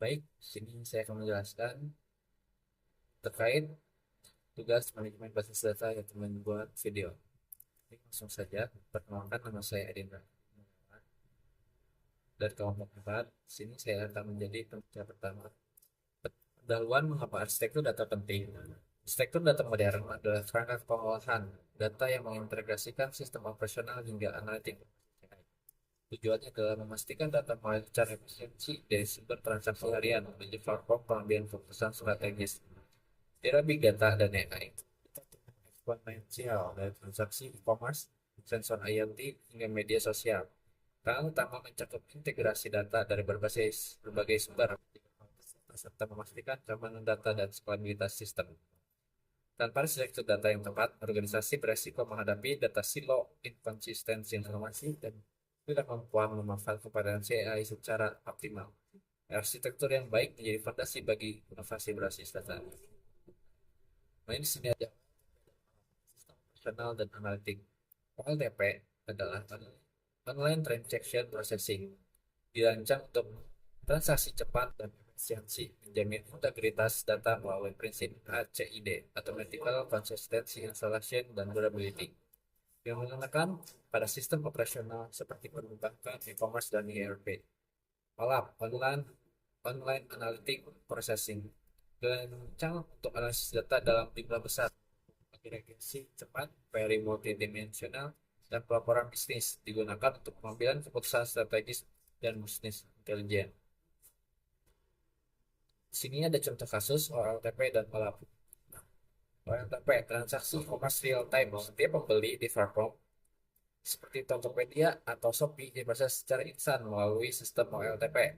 Baik, sini saya akan menjelaskan terkait tugas manajemen basis data yaitu membuat video. Ini langsung saja, perkenalkan nama saya Edindra dari kelompok 4. Sini saya akan menjadi pembicara pertama. Pendahuluan mengapa arsitektur data penting. Arsitektur data modern adalah kerangka pengolahan data yang mengintegrasikan sistem operasional hingga analitik. Tujuannya adalah memastikan data mengalir secara efisiensi dari sumber transaksi harian menuju platform pengambilan keputusan strategis. Era Big Data dan AI eksponensial dari transaksi e-commerce, sensor IoT, hingga media sosial. Tangan utama mencakup integrasi data dari berbagai sumber, serta memastikan keamanan data dan skalabilitas sistem. Tanpa arsitektur data yang tepat, organisasi beresiko menghadapi data silo, inkonsistensi informasi, dan tidak mampu memanfaatkan kompetensi AI secara optimal. Arsitektur yang baik menjadi fondasi bagi inovasi berbasis data. Nah, ini sini ada sistem operasional dan analitik. OLTP adalah Online Transaction Processing, dirancang untuk transaksi cepat dan efisiensi, menjamin integritas data melalui prinsip ACID, Automatical Consistency Installation dan Durability, yang menggunakan pada sistem operasional seperti perbankan, e-commerce, dan ERP. OLAP, Online Analytic Processing, dirancang untuk analisis data dalam jumlah besar, agregasi cepat, very multidimensional, dan pelaporan bisnis digunakan untuk pengambilan keputusan strategis dan bisnis intelijen. Di sini ada contoh kasus OLTP dan OLAP. OLTP, transaksi komersi real time. Setiap pembeli di platform seperti Tokopedia atau Shopee diproses secara instan melalui sistem OLTP,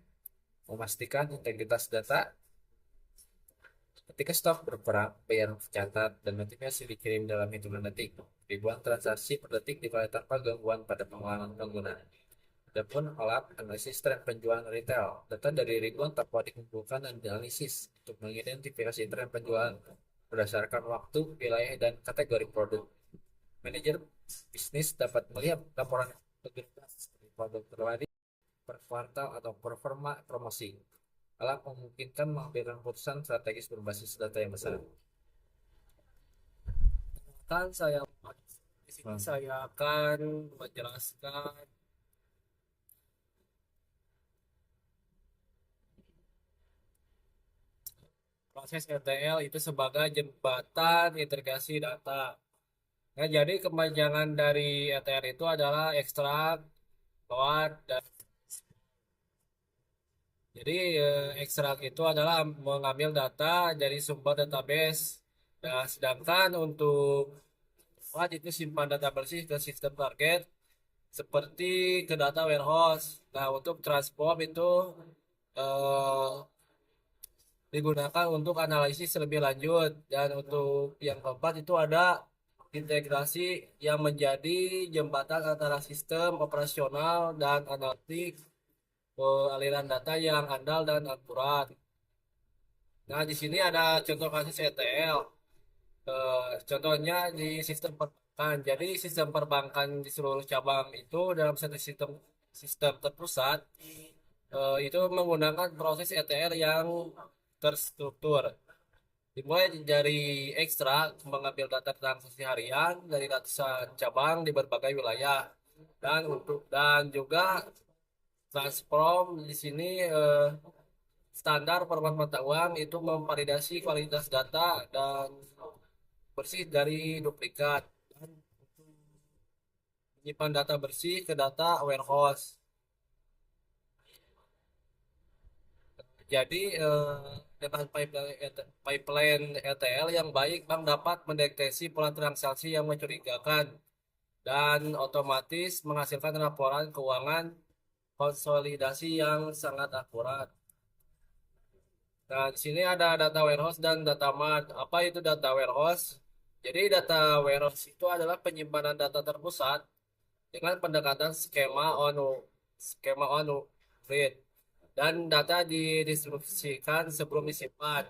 memastikan integritas data. Ketika stok berperang, bayaran tercatat, dan notifikasi dikirim dalam hitungan detik. Ribuan transaksi per detik dilakukan tanpa gangguan pada pengelolaan pengguna. Adapun OLAP, analisis tren penjualan retail. Data dari ribuan toko dikumpulkan dan dianalisis untuk mengidentifikasi tren penjualan berdasarkan waktu, wilayah, dan kategori produk. Manajer bisnis dapat melihat laporan integritas seperti produk terlari per kuartal atau performa promosi. OLAP memungkinkan mengambil keputusan strategis berbasis data yang besar. Kan saya di sini Hmm. saya akan menjelaskan proses ETL itu sebagai jembatan integrasi data. Nah, jadi kepanjangan dari ETL itu adalah ekstrak, load, dan jadi ekstrak itu adalah mengambil data dari sumber database. Nah, sedangkan untuk load itu simpan data bersih ke sistem target seperti ke data warehouse. Nah, untuk transform itu eh, digunakan untuk analisis lebih lanjut dan untuk yang keempat itu ada integrasi yang menjadi jembatan antara sistem operasional dan analitik aliran data yang andal dan akurat. Nah, di sini ada contoh kasus ETL. Contohnya di sistem perbankan. Jadi sistem perbankan di seluruh cabang itu dalam satu sistem terpusat itu menggunakan proses ETL yang terstruktur. Dimulai dari ekstrak mengambil data transaksi harian dari ratusan cabang di berbagai wilayah dan juga transform di sini standar format mata uang itu memvalidasi kualitas data dan bersih dari duplikat dan menyimpan data bersih ke data warehouse. Jadi dengan pipeline ETL yang baik, bank dapat mendeteksi pola transaksi yang mencurigakan dan otomatis menghasilkan laporan keuangan konsolidasi yang sangat akurat. Nah, di sini ada data warehouse dan data mart. Apa itu data warehouse? Jadi data warehouse itu adalah penyimpanan data terpusat dengan pendekatan skema on read dan data didistribusikan sebelum disimpan.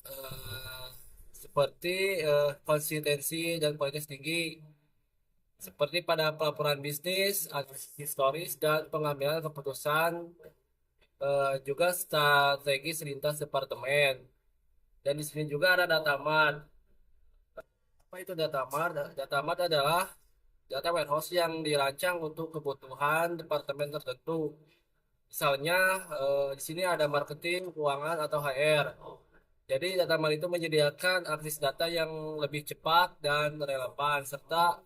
Eh, seperti konsistensi dan kualitas tinggi seperti pada pelaporan bisnis, analisis historis, dan pengambilan keputusan juga strategis lintas departemen. Dan di sini juga ada data mart. Apa itu data mart? Data mart adalah data warehouse yang dirancang untuk kebutuhan departemen tertentu. Misalnya di sini ada marketing, keuangan, atau HR. Jadi data mart itu menyediakan akses data yang lebih cepat dan relevan serta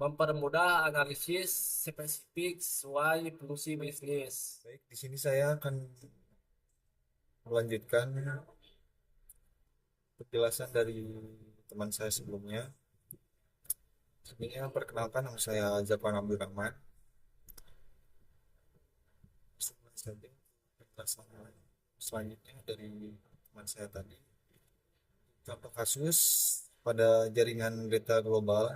mempermudah analisis spesifik sesuai fungsi bisnis. Baik, di sini saya akan melanjutkan penjelasan dari teman saya sebelumnya. Sebelumnya perkenalkan, nama saya Zafar Abdul Rahman. Langsung saja penjelasan selanjutnya dari teman saya tadi. Contoh kasus pada jaringan data global,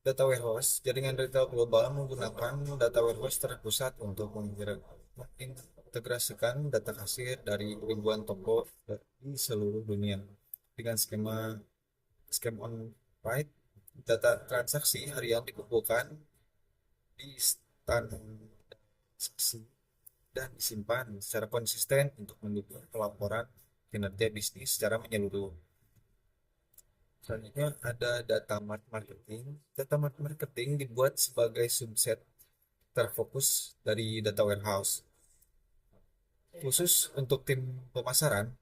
data warehouse. Jaringan data global menggunakan data warehouse terpusat untuk mengintegrasikan data kasir dari ribuan toko di seluruh dunia dengan skema on right. Data transaksi harian dikumpulkan di standarisasi dan disimpan secara konsisten untuk mendukung pelaporan kinerja bisnis secara menyeluruh. Selanjutnya ada data mart marketing. Data mart marketing dibuat sebagai subset terfokus dari data warehouse. Khusus untuk tim pemasaran,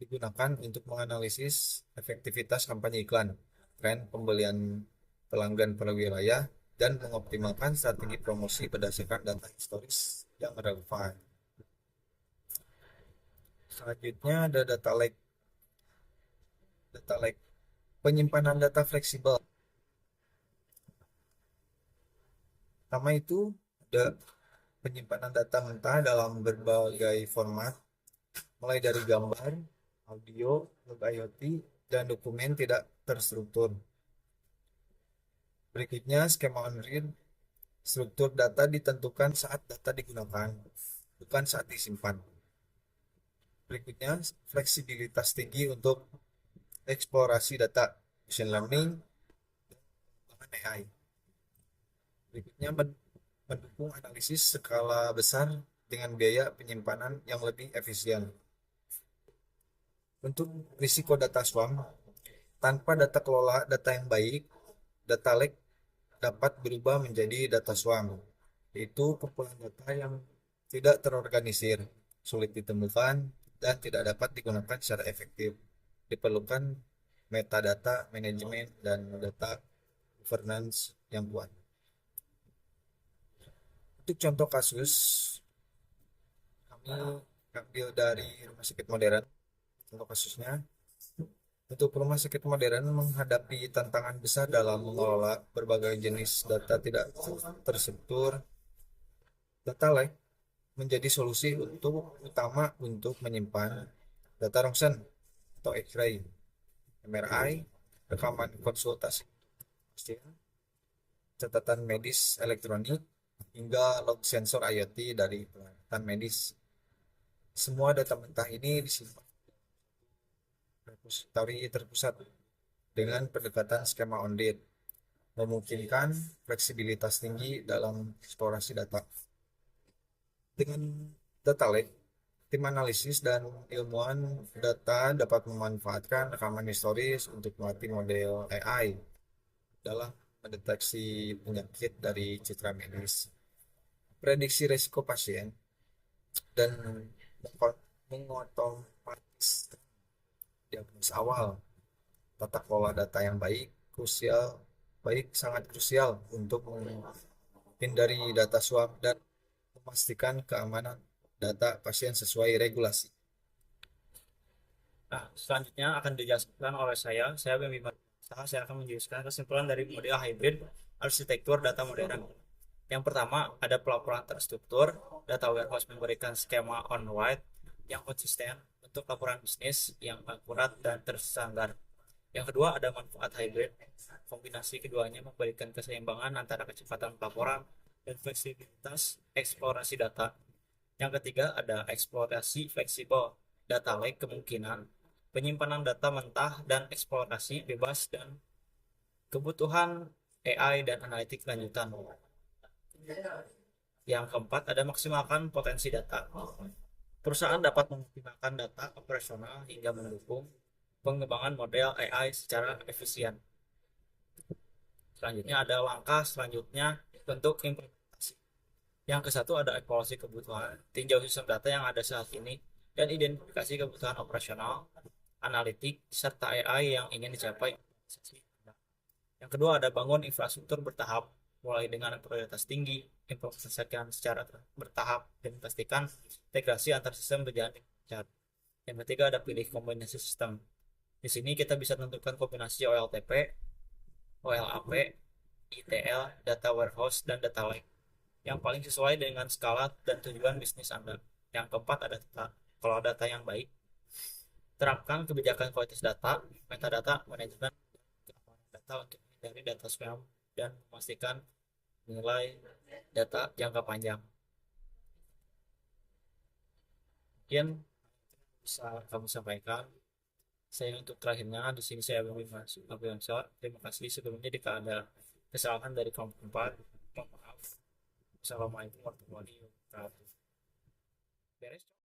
digunakan untuk menganalisis efektivitas kampanye iklan, tren pembelian pelanggan per wilayah, dan mengoptimalkan strategi promosi berdasarkan data historis yang relevan. Selanjutnya ada data lake. Data lake, penyimpanan data fleksibel. Pertama itu ada penyimpanan data mentah dalam berbagai format, mulai dari gambar, audio, log IoT, dan dokumen tidak terstruktur. Berikutnya skema on read. Struktur data ditentukan saat data digunakan, bukan saat disimpan. Berikutnya fleksibilitas tinggi untuk eksplorasi data, machine learning, dan AI. Berikutnya mendukung analisis skala besar dengan biaya penyimpanan yang lebih efisien. Untuk risiko data swarm, tanpa data kelola data yang baik, data lake dapat berubah menjadi data swarm, yaitu kumpulan data yang tidak terorganisir, sulit ditemukan, dan tidak dapat digunakan secara efektif. Diperlukan metadata manajemen dan data governance yang kuat. Untuk contoh kasus, kami ambil dari rumah sakit modern. Contoh kasusnya, untuk rumah sakit modern menghadapi tantangan besar dalam mengelola berbagai jenis data tidak terstruktur, data lake menjadi solusi utama untuk menyimpan data rongsen atau X-ray, MRI, rekaman konsultasi, catatan medis elektronik, hingga log sensor IoT dari peralatan medis. Semua data mentah ini disimpan repository terpusat dengan pendekatan skema on read, memungkinkan fleksibilitas tinggi dalam eksplorasi data. Dengan data lake, tim analisis dan ilmuwan data dapat memanfaatkan rekaman historis untuk melatih model AI dalam mendeteksi penyakit dari citra medis, prediksi risiko pasien, dan mengotomatis diagnosis awal. Tata kelola data yang sangat krusial untuk menghindari data suap dan memastikan keamanan data pasien sesuai regulasi. Nah, selanjutnya akan dijelaskan oleh saya. Saya akan menjelaskan kesimpulan dari model hybrid arsitektur data modern. Yang pertama, ada pelaporan terstruktur. Data warehouse memberikan skema on-write yang konsisten untuk laporan bisnis yang akurat dan terstandar. Yang kedua, ada manfaat hybrid. Kombinasi keduanya memberikan keseimbangan antara kecepatan pelaporan dan fleksibilitas eksplorasi data. Yang ketiga, ada eksplorasi fleksibel. Data lake kemungkinan penyimpanan data mentah dan eksplorasi bebas dan kebutuhan AI dan analitik lanjutan. Yang keempat ada maksimalkan potensi data. Perusahaan dapat mengoptimalkan data operasional hingga mendukung pengembangan model AI secara efisien. Selanjutnya ada langkah selanjutnya bentuk implementasi. Yang ke satu ada evaluasi kebutuhan, tinjau sistem data yang ada saat ini, dan identifikasi kebutuhan operasional, analitik, serta AI yang ingin dicapai. Yang kedua ada bangun infrastruktur bertahap, mulai dengan prioritas tinggi, implementasikan secara bertahap, dan pastikan integrasi antar sistem berjalan dengan lancar. Yang ketiga ada pilih kombinasi sistem. Di sini kita bisa tentukan kombinasi OLTP, OLAP, ETL, data warehouse, dan data lake yang paling sesuai dengan skala dan tujuan bisnis Anda. Yang keempat ada kalau data yang baik, terapkan kebijakan kualitas data, metadata, manajemen data untuk menghindari data spam dan memastikan nilai data jangka panjang. Mungkin bisa kamu sampaikan. Saya untuk terakhirnya di sini saya Abimansyah. Terima kasih sebelumnya jika ada kesalahan dari kelompok 4. Mohon maaf. Assalamualaikum warahmatullahi wabarakatuh. Beres.